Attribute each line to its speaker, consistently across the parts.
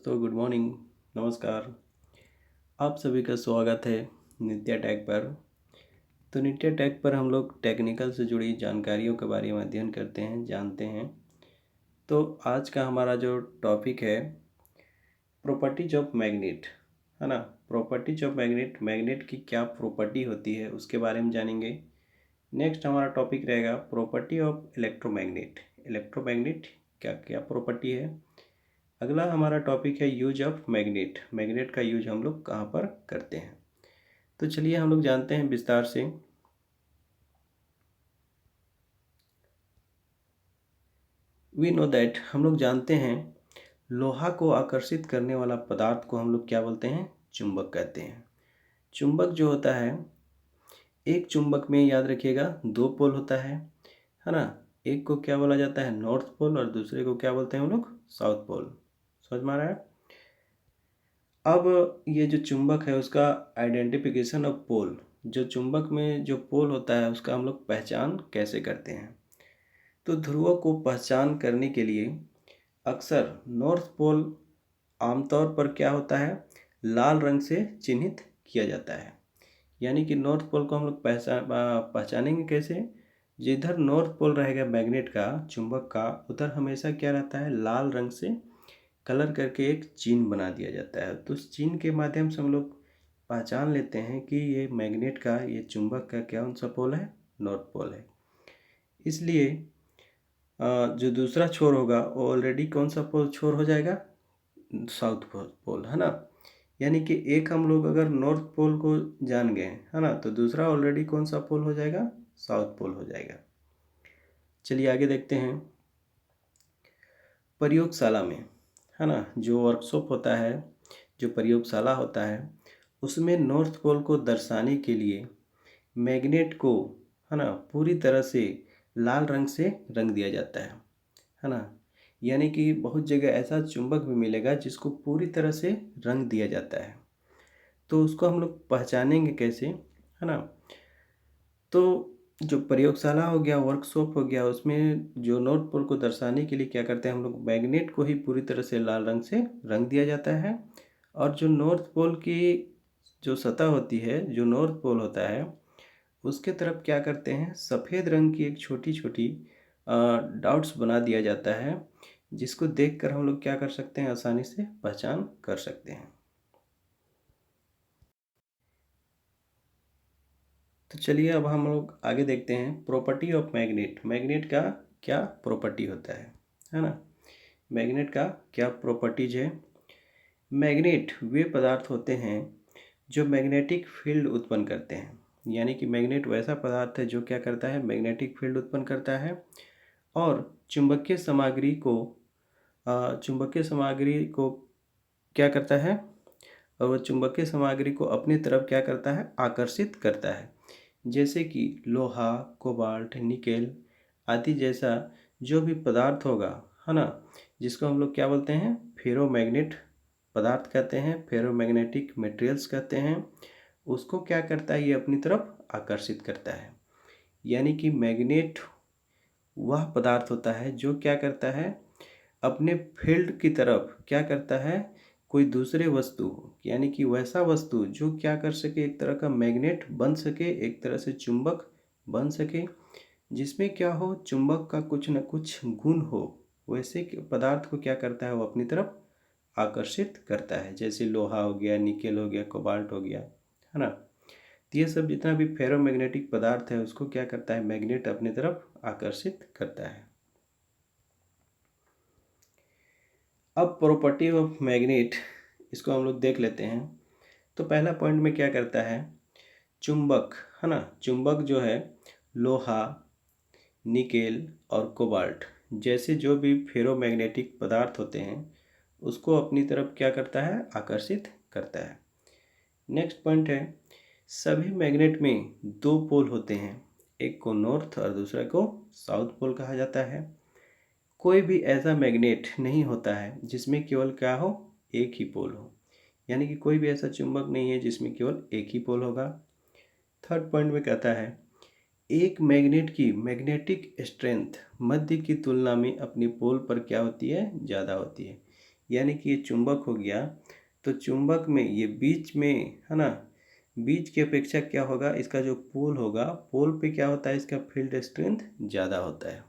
Speaker 1: दोस्तों, good morning. नमस्कार। आप सभी का स्वागत है नित्या टेक पर। तो नित्या टेक पर हम लोग टेक्निकल से जुड़ी जानकारियों के बारे में अध्ययन करते हैं, जानते हैं। तो आज का हमारा जो टॉपिक है प्रॉपर्टीज ऑफ मैग्नेट, है ना। प्रॉपर्टीज ऑफ मैग्नेट, मैग्नेट की क्या प्रॉपर्टी होती है उसके बारे में जानेंगे। नेक्स्ट हमारा टॉपिक रहेगा प्रॉपर्टी ऑफ इलेक्ट्रोमैग्नेट। इलेक्ट्रोमैग्नेट क्या क्या प्रॉपर्टी है। अगला हमारा टॉपिक है यूज ऑफ मैग्नेट। मैग्नेट का यूज हम लोग कहाँ पर करते हैं। तो चलिए हम लोग जानते हैं विस्तार से। वी नो दैट, हम लोग जानते हैं लोहा को आकर्षित करने वाला पदार्थ को हम लोग क्या बोलते हैं, चुंबक कहते हैं। चुंबक जो होता है, एक चुंबक में याद रखिएगा दो पोल होता है ना। एक को क्या बोला जाता है, नॉर्थ पोल, और दूसरे को क्या बोलते हैं हम लोग, साउथ पोल। समझ में आ रहा है। अब ये जो चुंबक है उसका आइडेंटिफिकेशन ऑफ पोल, जो चुंबक में जो पोल होता है उसका हम लोग पहचान कैसे करते हैं। तो ध्रुवों को पहचान करने के लिए अक्सर नॉर्थ पोल आमतौर पर क्या होता है, लाल रंग से चिन्हित किया जाता है। यानी कि नॉर्थ पोल को हम लोग पहचानेंगे कैसे। जिधर नॉर्थ पोल रहेगा मैग्नेट का, चुंबक का, उधर हमेशा क्या रहता है, लाल रंग से कलर करके एक चिन्ह बना दिया जाता है। तो उस चिन्ह के माध्यम से हम लोग पहचान लेते हैं कि ये मैग्नेट का, ये चुंबक का क्या कौन सा पोल है, नॉर्थ पोल है। इसलिए जो दूसरा छोर होगा वो ऑलरेडी कौन सा पोल छोर हो जाएगा, साउथ पोल, है ना। यानी कि एक हम लोग अगर नॉर्थ पोल को जान गए, है ना, तो दूसरा ऑलरेडी कौन सा पोल हो जाएगा, साउथ पोल हो जाएगा। चलिए आगे देखते हैं। प्रयोगशाला में, है ना, जो वर्कशॉप होता है, जो प्रयोगशाला होता है, उसमें नॉर्थ पोल को दर्शाने के लिए मैग्नेट को, है ना, पूरी तरह से लाल रंग से रंग दिया जाता है ना। यानी कि बहुत जगह ऐसा चुंबक भी मिलेगा जिसको पूरी तरह से रंग दिया जाता है। तो उसको हम लोग पहचानेंगे कैसे, है ना। तो जो प्रयोगशाला हो गया, वर्कशॉप हो गया, उसमें जो नॉर्थ पोल को दर्शाने के लिए क्या करते हैं हम लोग, मैग्नेट को ही पूरी तरह से लाल रंग से रंग दिया जाता है। और जो नॉर्थ पोल की जो सतह होती है, जो नॉर्थ पोल होता है, उसके तरफ क्या करते हैं, सफ़ेद रंग की एक छोटी छोटी डॉट्स बना दिया जाता है, जिसको देखकर हम लोग क्या कर सकते हैं, आसानी से पहचान कर सकते हैं। तो चलिए अब हम लोग आगे देखते हैं प्रॉपर्टी ऑफ मैग्नेट। मैग्नेट का क्या प्रॉपर्टी होता है ना। मैग्नेट का क्या प्रॉपर्टीज है। मैग्नेट वे पदार्थ होते हैं जो मैग्नेटिक फील्ड उत्पन्न करते हैं। यानी कि मैग्नेट वैसा पदार्थ है जो क्या करता है, मैग्नेटिक फील्ड उत्पन्न करता है और चुंबकीय सामग्री को क्या करता है, और वह चुंबकीय सामग्री को अपनी तरफ क्या करता है, आकर्षित करता है। जैसे कि लोहा, कोबाल्ट, निकेल आदि जैसा जो भी पदार्थ होगा, है ना, जिसको हम लोग क्या बोलते हैं, फेरोमैग्नेट पदार्थ कहते हैं, फेरोमैग्नेटिक मटेरियल्स कहते हैं। उसको क्या करता है, ये अपनी तरफ आकर्षित करता है। यानी कि मैग्नेट वह पदार्थ होता है जो क्या करता है, अपने फील्ड की तरफ क्या करता है, कोई दूसरे वस्तु, यानी कि वैसा वस्तु जो क्या कर सके, एक तरह का मैग्नेट बन सके, एक तरह से चुंबक बन सके, जिसमें क्या हो, चुंबक का कुछ न कुछ गुण हो, वैसे पदार्थ को क्या करता है, वो अपनी तरफ आकर्षित करता है। जैसे लोहा हो गया, निकेल हो गया, कोबाल्ट हो गया, है ना। तो ये सब जितना भी फेरोमैग्नेटिक पदार्थ है उसको क्या करता है, मैग्नेट अपनी तरफ आकर्षित करता है। अब प्रॉपर्टी ऑफ मैग्नेट, इसको हम लोग देख लेते हैं। तो पहला पॉइंट में क्या करता है, चुंबक, है ना, चुंबक जो है लोहा, निकेल और कोबाल्ट जैसे जो भी फेरोमैग्नेटिक पदार्थ होते हैं उसको अपनी तरफ क्या करता है, आकर्षित करता है। नेक्स्ट पॉइंट है, सभी मैग्नेट में दो पोल होते हैं, एक को नॉर्थ और दूसरे को साउथ पोल कहा जाता है। कोई भी ऐसा मैग्नेट नहीं होता है जिसमें केवल क्या हो, एक ही पोल हो। यानी कि कोई भी ऐसा चुंबक नहीं है जिसमें केवल एक ही पोल होगा। थर्ड पॉइंट में कहता है, एक मैग्नेट की मैग्नेटिक स्ट्रेंथ मध्य की तुलना में अपनी पोल पर क्या होती है, ज़्यादा होती है। यानी कि ये चुंबक हो गया, तो चुंबक में ये बीच में, है ना, बीच की अपेक्षा क्या होगा, इसका जो पोल होगा, पोल पे क्या होता है, इसका फील्ड स्ट्रेंथ ज़्यादा होता है।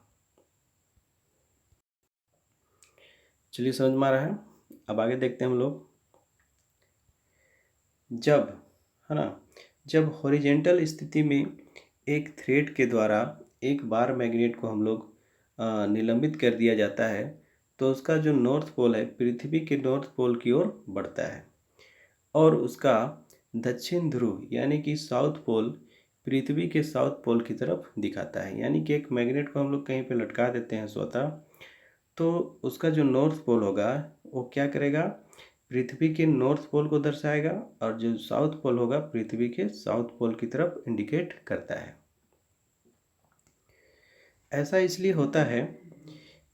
Speaker 1: चलिए समझ में आ रहा है। अब आगे देखते हैं हम लोग। जब, है ना, जब हॉरिजेंटल स्थिति में एक थ्रेड के द्वारा एक बार मैग्नेट को हम लोग निलंबित कर दिया जाता है, तो उसका जो नॉर्थ पोल है पृथ्वी के नॉर्थ पोल की ओर बढ़ता है, और उसका दक्षिण ध्रुव यानी कि साउथ पोल पृथ्वी के साउथ पोल की तरफ दिखाता है। यानी कि एक मैग्नेट को हम लोग कहीं पे लटका देते हैं स्वतः, तो उसका जो नॉर्थ पोल होगा वो क्या करेगा, पृथ्वी के नॉर्थ पोल को दर्शाएगा, और जो साउथ पोल होगा पृथ्वी के साउथ पोल की तरफ इंडिकेट करता है। ऐसा इसलिए होता है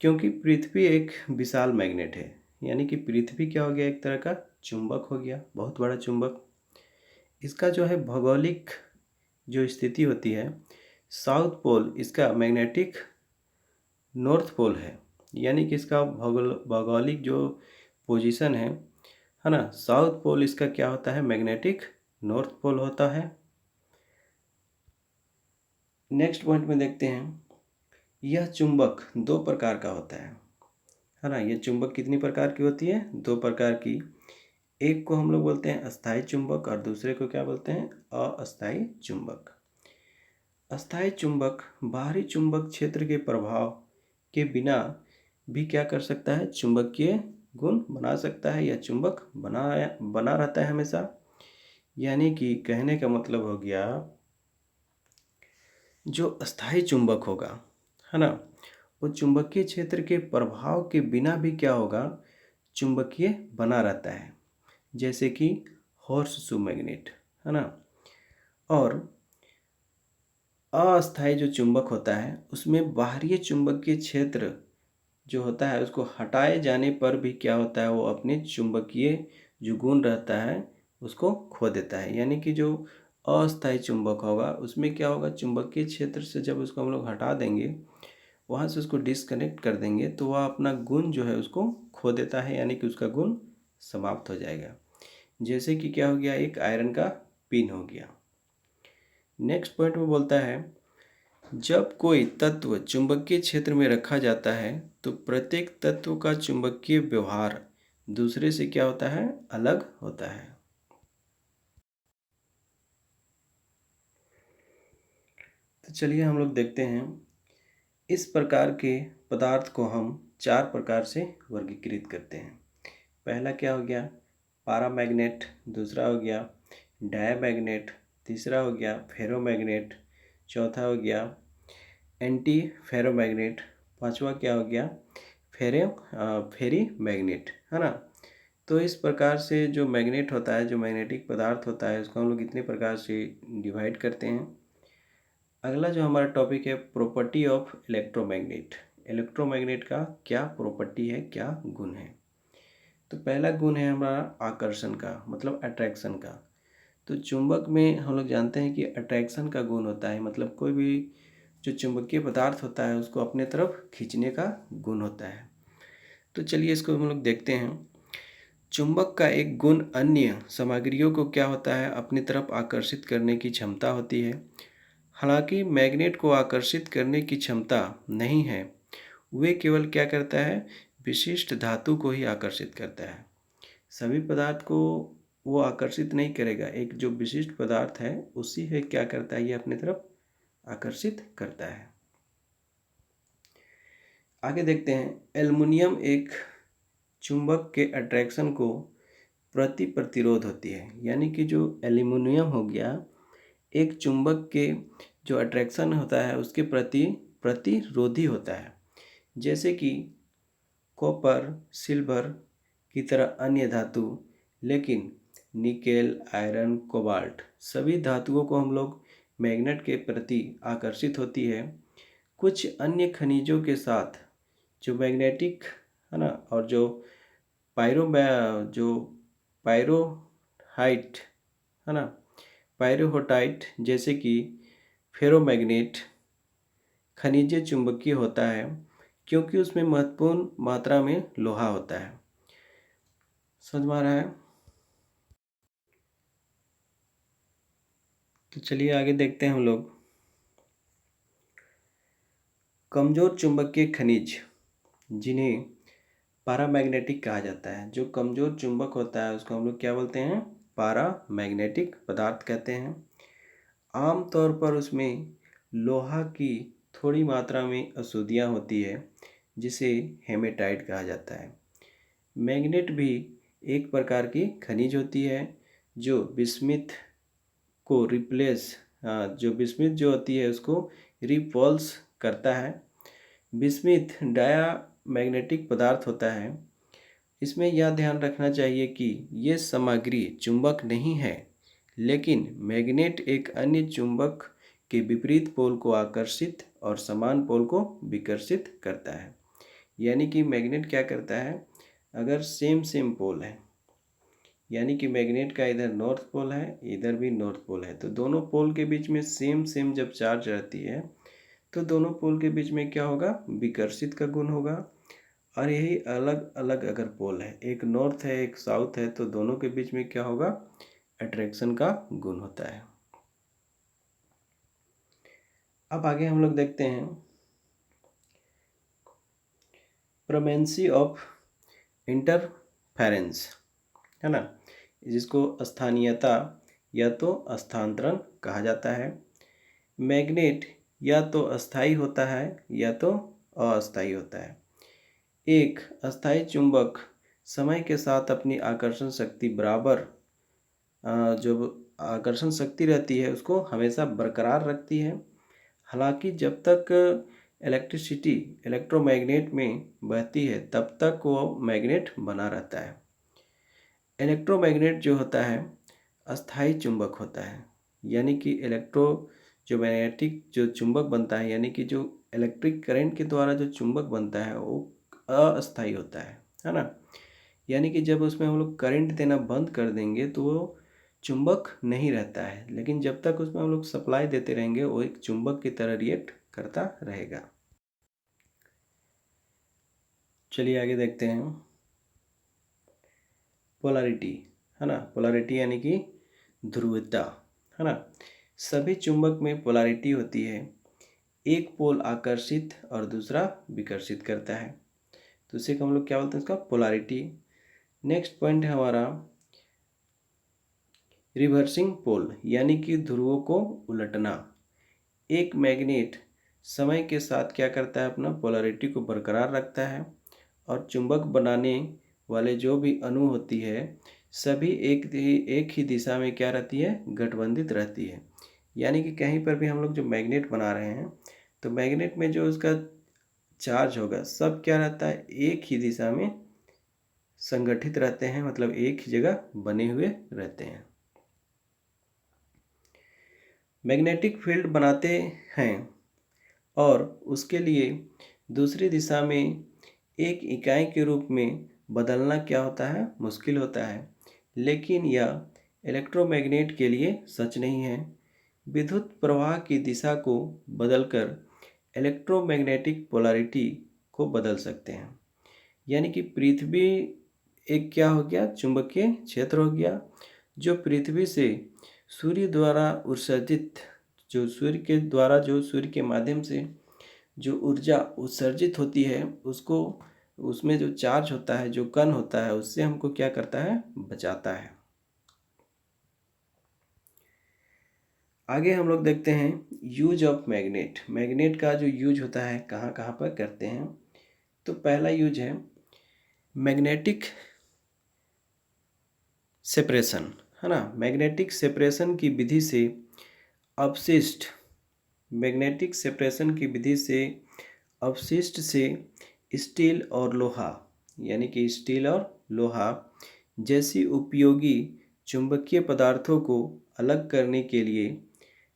Speaker 1: क्योंकि पृथ्वी एक विशाल मैग्नेट है। यानी कि पृथ्वी क्या हो गया, एक तरह का चुंबक हो गया, बहुत बड़ा चुंबक। इसका जो है भौगोलिक जो स्थिति होती है, साउथ पोल इसका मैग्नेटिक नॉर्थ पोल है। यानी कि इसका भौगोलिक जो पोजीशन है ना, साउथ पोल इसका क्या होता है, मैग्नेटिक नॉर्थ पोल होता है। नेक्स्ट पॉइंट में देखते हैं, यह चुंबक दो प्रकार का होता है ना। यह चुंबक कितनी प्रकार की होती है, दो प्रकार की। एक को हम लोग बोलते हैं अस्थायी चुंबक, और दूसरे को क्या बोलते हैं, अस्थायी चुंबक। अस्थायी चुंबक बाहरी चुंबक क्षेत्र के प्रभाव के बिना भी क्या कर सकता है, चुंबकीय गुण बना सकता है, या चुंबक बना रहता है हमेशा। यानी कि कहने का मतलब हो गया, जो अस्थायी चुंबक होगा, है ना, वो चुंबकीय क्षेत्र के प्रभाव के बिना भी क्या होगा, चुंबकीय बना रहता है। जैसे कि हॉर्स शू मैग्नेट, है ना। और अस्थायी जो चुंबक होता है उसमें बाहरी चुंबकीय क्षेत्र जो होता है उसको हटाए जाने पर भी क्या होता है, वो अपने चुंबकीय जो गुण रहता है उसको खो देता है। यानी कि जो अस्थायी चुंबक होगा उसमें क्या होगा, चुंबकीय क्षेत्र से जब उसको हम लोग हटा देंगे, वहाँ से उसको डिस्कनेक्ट कर देंगे, तो वह अपना गुण जो है उसको खो देता है, यानी कि उसका गुण समाप्त हो जाएगा। जैसे कि क्या हो गया, एक आयरन का पिन हो गया। नेक्स्ट पॉइंट में बोलता है, जब कोई तत्व चुंबकीय क्षेत्र में रखा जाता है तो प्रत्येक तत्व का चुंबकीय व्यवहार दूसरे से क्या होता है, अलग होता है। तो चलिए हम लोग देखते हैं, इस प्रकार के पदार्थ को हम चार प्रकार से वर्गीकृत करते हैं। पहला क्या हो गया, पारामैग्नेट, दूसरा हो गया डायमैग्नेट, तीसरा हो गया फेरोमैग्नेट, चौथा हो गया एंटी फेरोमैग्नेट, पांचवा क्या हो गया, फेरी मैग्नेट, है ना। तो इस प्रकार से जो मैग्नेट होता है, जो मैग्नेटिक पदार्थ होता है, उसको हम लोग इतने प्रकार से डिवाइड करते हैं। अगला जो हमारा टॉपिक है, प्रॉपर्टी ऑफ इलेक्ट्रोमैग्नेट। इलेक्ट्रोमैग्नेट का क्या प्रॉपर्टी है, क्या गुण है। तो पहला गुण है हमारा आकर्षण का, मतलब अट्रैक्शन का। तो चुंबक में हम लोग जानते हैं कि अट्रैक्शन का गुण होता है, मतलब कोई भी जो चुंबकीय पदार्थ होता है उसको अपने तरफ खींचने का गुण होता है। तो चलिए इसको हम लोग देखते हैं। चुंबक का एक गुण अन्य सामग्रियों को क्या होता है, अपनी तरफ आकर्षित करने की क्षमता होती है। हालांकि मैग्नेट को आकर्षित करने की क्षमता नहीं है, वे केवल क्या करता है, विशिष्ट धातु को ही आकर्षित करता है। सभी पदार्थ को वो आकर्षित नहीं करेगा, एक जो विशिष्ट पदार्थ है उसी है क्या करता है, ये अपनी तरफ आकर्षित करता है। आगे देखते हैं, एल्युमिनियम एक चुंबक के अट्रैक्शन को प्रतिरोध होती है। यानी कि जो एल्युमिनियम हो गया, एक चुंबक के जो अट्रैक्शन होता है उसके प्रति प्रतिरोधी होता है। जैसे कि कॉपर, सिल्वर की तरह अन्य धातु, लेकिन निकेल, आयरन, कोबाल्ट सभी धातुओं को हम लोग मैग्नेट के प्रति आकर्षित होती है। कुछ अन्य खनिजों के साथ जो मैग्नेटिक, है ना, और जो जो पायरोहाइट, है ना, पायरोहोटाइट जैसे कि फेरोमैग्नेट खनिज चुंबकीय होता है, क्योंकि उसमें महत्वपूर्ण मात्रा में लोहा होता है। समझ में आ रहा है? तो चलिए आगे देखते हैं हम लोग। कमजोर चुंबकीय खनिज जिन्हें पैरामैग्नेटिक कहा जाता है। जो कमजोर चुंबक होता है उसको हम लोग क्या बोलते हैं? पैरामैग्नेटिक पदार्थ कहते हैं। आमतौर पर उसमें लोहा की थोड़ी मात्रा में अशुद्धियाँ होती है जिसे हेमेटाइट कहा जाता है। मैग्नेट भी एक प्रकार की खनिज होती है जो बिस्मिथ को रिप्लेस जो बिस्मिथ जो होती है उसको रिपल्स करता है। बिस्मिथ डायामैग्नेटिक पदार्थ होता है। इसमें यह ध्यान रखना चाहिए कि ये सामग्री चुंबक नहीं है, लेकिन मैग्नेट एक अन्य चुंबक के विपरीत पोल को आकर्षित और समान पोल को विकर्षित करता है। यानी कि मैग्नेट क्या करता है, अगर सेम सेम पोल है, यानी कि मैग्नेट का इधर नॉर्थ पोल है, इधर भी नॉर्थ पोल है, तो दोनों पोल के बीच में सेम सेम जब चार्ज रहती है तो दोनों पोल के बीच में क्या होगा? विकर्षित का गुण होगा। और यही अलग अलग अगर पोल है, एक नॉर्थ है एक साउथ है, तो दोनों के बीच में क्या होगा? अट्रैक्शन का गुण होता है। अब आगे हम लोग देखते हैं प्रोमेंसी ऑफ इंटरफेरेंस, है ना, जिसको स्थानीयता या तो स्थानांतरण कहा जाता है। मैग्नेट या तो अस्थाई होता है या तो अस्थाई होता है। एक अस्थाई चुंबक समय के साथ अपनी आकर्षण शक्ति बराबर जो आकर्षण शक्ति रहती है उसको हमेशा बरकरार रखती है। हालांकि जब तक इलेक्ट्रिसिटी इलेक्ट्रोमैग्नेट में बहती है तब तक वो मैग्नेट बना रहता है। इलेक्ट्रोमैग्नेट जो होता है अस्थाई चुंबक होता है, यानी कि जो मैग्नेटिक जो चुंबक बनता है, यानी कि जो इलेक्ट्रिक करंट के द्वारा जो चुंबक बनता है वो अस्थाई होता है ना। यानी कि जब उसमें हम लोग करंट देना बंद कर देंगे तो वो चुंबक नहीं रहता है, लेकिन जब तक उसमें हम लोग सप्लाई देते रहेंगे वो एक चुंबक की तरह रिएक्ट करता रहेगा। चलिए आगे देखते हैं पोलैरिटी, है ना। पोलैरिटी यानी कि ध्रुवता, है ना। सभी चुंबक में पोलैरिटी होती है, एक पोल आकर्षित और दूसरा विकर्षित करता है, तो उसे हम लोग क्या बोलते हैं? इसका पोलैरिटी। नेक्स्ट पॉइंट है हमारा रिवर्सिंग पोल, यानी कि ध्रुवों को उलटना। एक मैग्नेट समय के साथ क्या करता है? अपना पोलैरिटी को बरकरार रखता है और चुंबक बनाने वाले जो भी अणु होती है सभी एक ही दिशा में क्या रहती है? गठबंधित रहती है। यानी कि कहीं पर भी हम लोग जो मैग्नेट बना रहे हैं तो मैग्नेट में जो उसका चार्ज होगा सब क्या रहता है? एक ही दिशा में संगठित रहते हैं, मतलब एक ही जगह बने हुए रहते हैं। मैग्नेटिक फील्ड बनाते हैं और उसके लिए दूसरी दिशा में एक इकाई के रूप में बदलना क्या होता है? मुश्किल होता है। लेकिन यह इलेक्ट्रोमैग्नेट के लिए सच नहीं है। विद्युत प्रवाह की दिशा को बदलकर इलेक्ट्रोमैग्नेटिक पोलैरिटी को बदल सकते हैं। यानी कि पृथ्वी एक क्या हो गया? चुंबकीय क्षेत्र हो गया, जो पृथ्वी से सूर्य द्वारा उत्सर्जित जो सूर्य के माध्यम से जो ऊर्जा उत्सर्जित होती है उसको, उसमें जो चार्ज होता है, जो कण होता है, उससे हमको क्या करता है? बचाता है। आगे हम लोग देखते हैं यूज ऑफ मैग्नेट। मैग्नेट का जो यूज होता है कहाँ कहाँ पर करते हैं, तो पहला यूज है मैग्नेटिक सेपरेशन, है ना। मैग्नेटिक सेपरेशन की विधि से अपशिष्ट मैग्नेटिक सेपरेशन की विधि से अपशिष्ट से स्टील और लोहा, यानी कि स्टील और लोहा जैसी उपयोगी चुंबकीय पदार्थों को अलग करने के लिए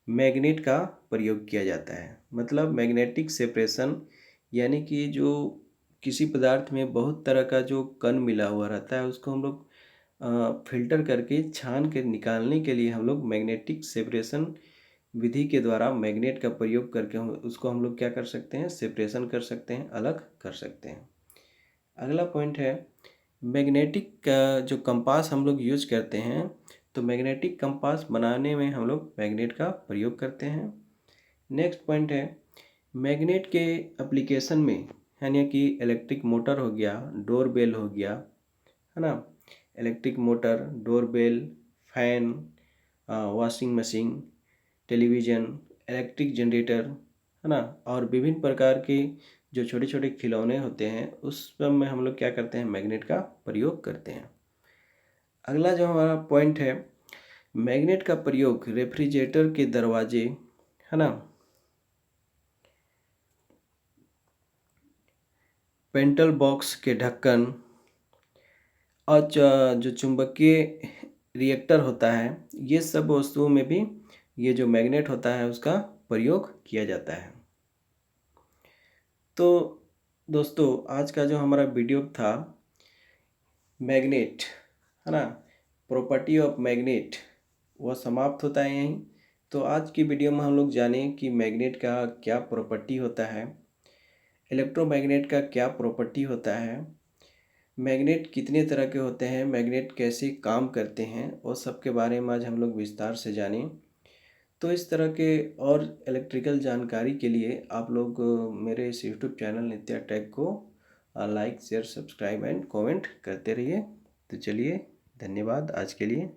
Speaker 1: मैग्नेट का प्रयोग किया जाता है। मतलब मैग्नेटिक सेपरेशन यानी कि जो किसी पदार्थ में बहुत तरह का जो कण मिला हुआ रहता है उसको हम लोग फिल्टर करके छान के निकालने के लिए हम लोग मैग्नेटिक सेपरेशन विधि के द्वारा मैग्नेट का प्रयोग करके उसको हम लोग क्या कर सकते हैं? सेपरेशन कर सकते हैं, अलग कर सकते हैं। अगला पॉइंट है मैग्नेटिक जो कंपास हम लोग यूज करते हैं, तो मैग्नेटिक कंपास बनाने में हम लोग मैग्नेट का प्रयोग करते हैं। नेक्स्ट पॉइंट है मैग्नेट के एप्लीकेशन में, यानी कि इलेक्ट्रिक मोटर हो गया, डोर बेल हो गया, है ना, electric motor, door bell, fan, washing machine, television, electric generator, है ना, और विभिन्न प्रकार के जो छोटे छोटे खिलौने होते हैं उस सब में हम लोग क्या करते हैं, मैग्नेट का प्रयोग करते हैं। अगला जो हमारा पॉइंट है, मैग्नेट का प्रयोग रेफ्रिजरेटर के दरवाजे, है ना, पेंटल बॉक्स के ढक्कन और जो चुंबकीय रिएक्टर होता है, ये सब वस्तुओं में भी ये जो मैग्नेट होता है उसका प्रयोग किया जाता है। तो दोस्तों आज का जो हमारा वीडियो था मैग्नेट, है ना, प्रॉपर्टी ऑफ मैग्नेट, वह समाप्त होता है यहीं। तो आज की वीडियो में हम लोग जाने कि मैग्नेट का क्या प्रॉपर्टी होता है, इलेक्ट्रोमैग्नेट का क्या प्रॉपर्टी होता है, मैग्नेट कितने तरह के होते हैं, मैग्नेट कैसे काम करते हैं, और सब के बारे में आज हम लोग विस्तार से जानें। तो इस तरह के और इलेक्ट्रिकल जानकारी के लिए आप लोग मेरे इस यूट्यूब चैनल नित्या टेक को like share subscribe and comment करते रहिए। तो चलिए, धन्यवाद आज के लिए।